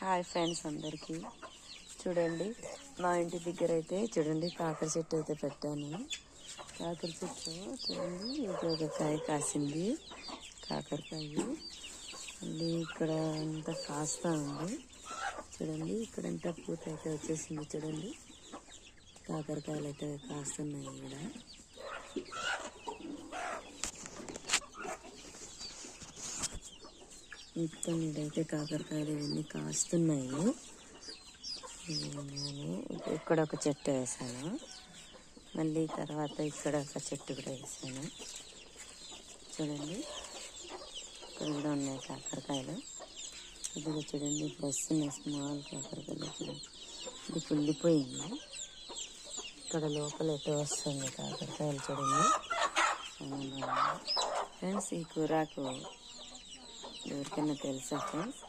Hi friends అందరికీ. చూడండి మా ఇంటి దగ్గర అయితే చూడండి కాకర చెట్టు అయితే పెట్టాను. కాకర చెట్టు చూడండి ఇది ఒక కాయ కాసింది, కాకరకాయ. మళ్ళీ ఇక్కడ అంతా కాస్తా ఉంది చూడండి. ఇక్కడంతా పూత అయితే వచ్చేసింది చూడండి. కాకరకాయలు అయితే కాస్తున్నాయి ఇక్కడ. మొత్తం ఇదైతే కాకరకాయలు ఇవన్నీ కాస్తున్నాయి. నేను ఇక్కడ ఒక చెట్టు వేసాను, మళ్ళీ తర్వాత ఇక్కడ ఒక చెట్టు కూడా వేసాను చూడండి. ఇక్కడ కూడా ఉన్నాయి కాకరకాయలు. ఇది చూడండి ఇప్పుడు వస్తున్నాయి స్మాల్ కాకరకాయలు. ఇది కుళ్ళిపోయింది. ఇక్కడ లోపల ఎటు వస్తుంది కాకరకాయలు చూడండి. ఫ్రెండ్స్ ఈ కూరకు ఎవరికైనా తెలుసా ఫ్రెండ్స్?